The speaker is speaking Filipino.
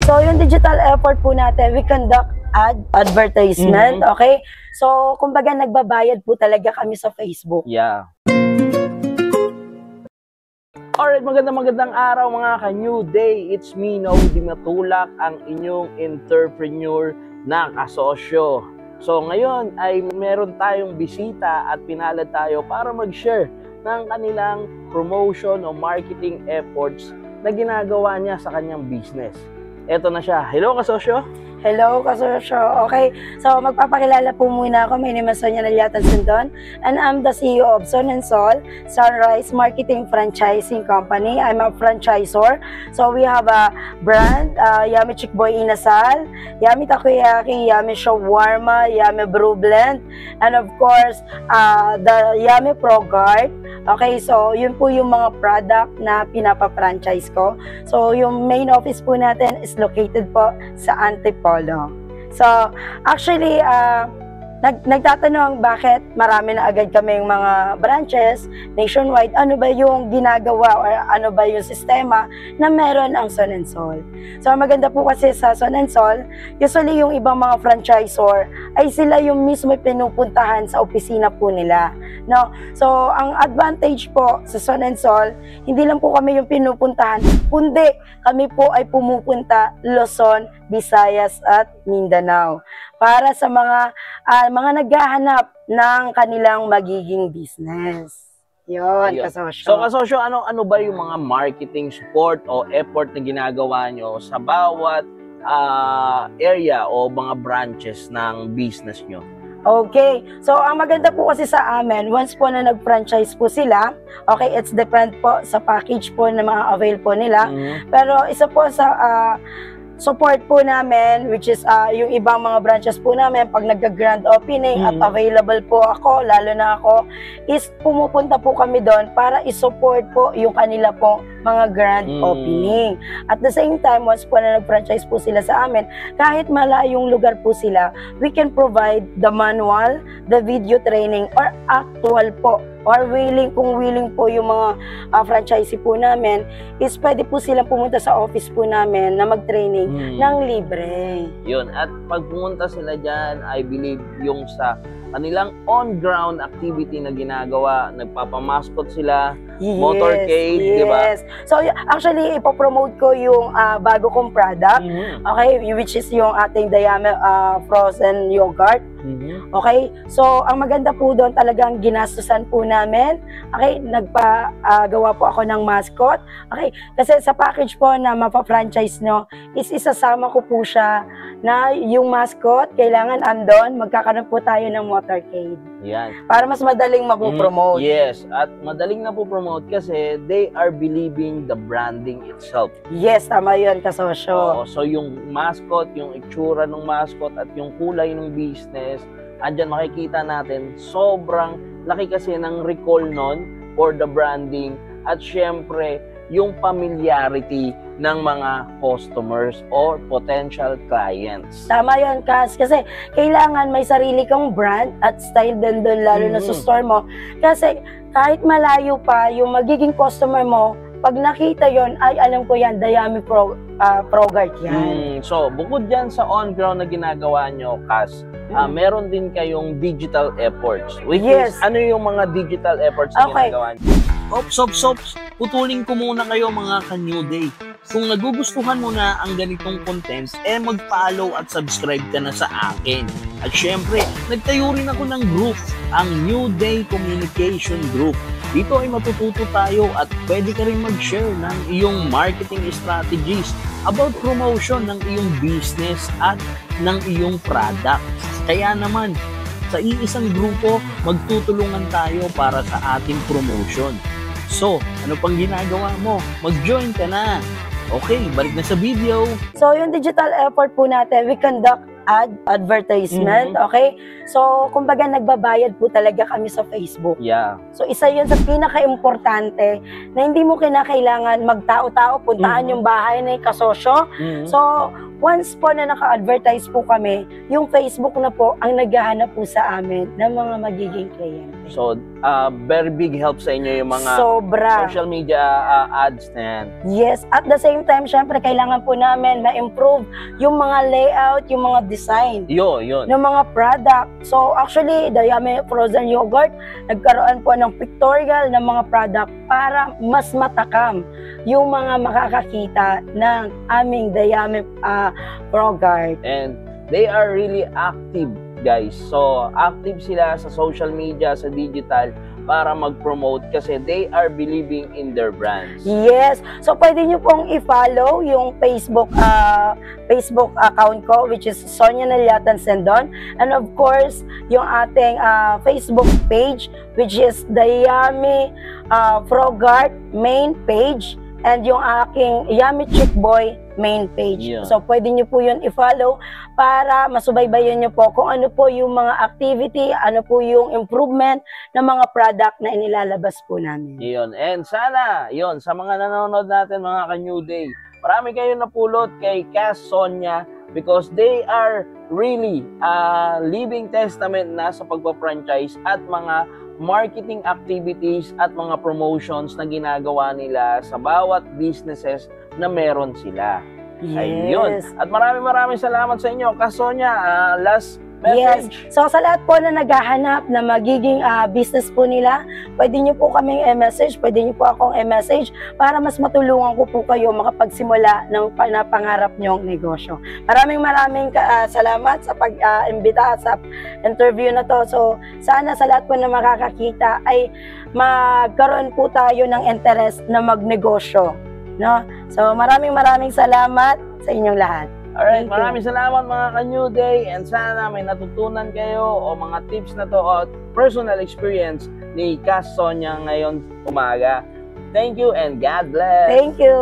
So, yung digital effort po natin, we conduct advertisement, okay? So, kumbaga nagbabayad po talaga kami sa Facebook. Yeah. Alright, magandang araw mga ka-New Day. It's me, Noe Dimatulak, ang inyong entrepreneur na kasosyo. So ngayon ay meron tayong bisita at pinalad tayo para mag-share ng kanilang promotion o marketing efforts na ginagawa niya sa kanyang business. Eto na siya. Hello kasosyo! Hello, kasosyo. Okay, so magpapakilala po muna ako. My name is Sonia Naliatan Sundon and I'm the CEO of Son & Sol, Sunrise Marketing Franchising Company. I'm a franchisor. So we have a brand, Yummy Chickboy Inasal, Yummy Takoyaki, Yummy Shawarma, Yummy Brew Blend, and of course, the Yummy Pro Guard. Okay, so yun po yung mga product na pinapa-franchise ko. So yung main office po natin is located po sa Antipolo. So, actually, nagtatanong bakit marami na agad kaming mga branches nationwide, ano ba yung ginagawa or ano ba yung sistema na meron ang Son & Sol. So, maganda po kasi sa Son & Sol, usually yung ibang mga franchisor ay sila yung mismo pinupuntahan sa opisina po nila. No? So, ang advantage po sa Son & Sol, hindi lang po kami yung pinupuntahan, kundi kami po ay pumupunta Luzon, Visayas at Mindanao para sa mga naghahanap ng kanilang magiging business. Yun, kasosyo. So, kasosyo, ano ba yung mga marketing support o effort na ginagawa nyo sa bawat area o mga branches ng business nyo? Okay. So, ang maganda po kasi sa amin, once po na nag-franchise po sila, okay, it's depend po sa package po na mga avail po nila. Pero isa po sa support po namin, which is yung ibang mga branches po namin, pag nag-grand opening at available po ako, lalo na ako, is pumupunta po kami doon para i-support po yung kanila po mga grand opening. At the same time, once po na nag-franchise po sila sa amin, kahit malayong lugar po sila, we can provide the manual, the video training, or actual po, or kung willing po yung mga franchisee po namin, is pwede po silang pumunta sa office po namin na mag-training ng libre. Yun, at pag pumunta sila dyan, I believe yung sa kanilang on-ground activity na ginagawa, nagpapamascot sila, motorcade, di ba? Yes. So, actually, ipopromote ko yung bago kong product, okay, which is yung ating Dayame frozen yogurt. Okay, so ang maganda po doon, talagang ginastusan po namin. Okay, nagpagawa po ako ng mascot. Okay, kasi sa package po na mapa-franchise nyo, is isasama ko po siya na yung mascot, kailangan andon, magkakaroon po tayo ng motorcade. Yan. Para mas madaling mapopromote. Yes, at madaling na po promote kasi they are believing the branding itself. Yes, tama yun, kasosyo. Oo, so yung mascot, yung itsura ng mascot at yung kulay ng business, andyan makikita natin, sobrang laki kasi ng recall nun for the branding at syempre, yung familiarity ng mga customers or potential clients. Tama yun, kasi kailangan may sarili kang brand at style din doon, lalo na sa store mo. Kasi kahit malayo pa, yung magiging customer mo, pag nakita yon, ay alam ko yan, Dayami Pro Guard yan. So, bukod dyan sa on-ground na ginagawa nyo, Kas, meron din kayong digital efforts. Which is, ano yung mga digital efforts na ginagawa nyo? Ops, putulin ko muna kayo mga ka-New Day. Kung nagugustuhan mo na ang ganitong content, mag-follow at subscribe ka na sa akin. At syempre, nagtayo rin ako ng group, ang New Day Communication Group. Dito ay matututo tayo at pwede ka rin mag-share ng iyong marketing strategies about promotion ng iyong business at ng iyong product. Kaya naman, sa iisang grupo, magtutulungan tayo para sa ating promotion. So, ano pang ginagawa mo? Mag-join ka na! Okay, balik na sa video. So, yung digital effort po natin, we conduct advertisement, okay? So, kumbaga nagbabayad po talaga kami sa Facebook. Yeah. So, isa yun sa pinaka-importante na hindi mo kinakailangan magtao-tao, puntahan yung bahay na kasosyo. So, once po na naka-advertise po kami, yung Facebook na po ang naghahanap po sa amin ng mga magiging kliyente. So, very big help sa inyo yung mga social media ads na yan. Yes. At the same time, syempre, kailangan po namin ma-improve yung mga layout, yung mga design. Yun. Ng mga product. So, actually, the Yummy Frozen Yogurt, nagkaroon po ng pictorial ng mga product para mas matakam yung mga makakakita ng aming The Yummy Yogurt. And they are really active, guys. So, active sila sa social media, sa digital, para mag-promote kasi they are believing in their brands. Yes. So, pwede nyo pong i-follow yung Facebook account ko, which is Sonia Nalyatan Sendon. And of course, yung ating Facebook page, which is the Yummy Frogart main page. And yung aking Yummy Chick Boy main page. Yeah. So, pwede nyo po yun i-follow para masubaybayan nyo po kung ano po yung mga activity, ano po yung improvement ng mga product na inilalabas po namin. Yun. And sana, yun, sa mga nanonood natin, mga ka-New Day, marami kayong napulot kay Cass Sonia because they are really living testament na sa pagpa-franchise at mga marketing activities at mga promotions na ginagawa nila sa bawat businesses na meron sila. Yes. Ayun. At maraming salamat sa inyo. Cass Sonia, last message. Yes. So sa lahat po na naghahanap na magiging business po nila, pwede nyo po kaming i-message, pwede nyo po akong i-message para mas matulungan ko po kayo makapagsimula ng pangarap nyong negosyo. Maraming salamat sa pag-imbita sa interview na to. So sana sa lahat po na makakakita ay magkaroon po tayo ng interest na magnegosyo. No? So maraming salamat sa inyong lahat. Alright, maraming salamat mga ka-New Day and sana may natutunan kayo o mga tips na to o personal experience ni Cass Sonia ngayon umaga. Thank you and God bless! Thank you!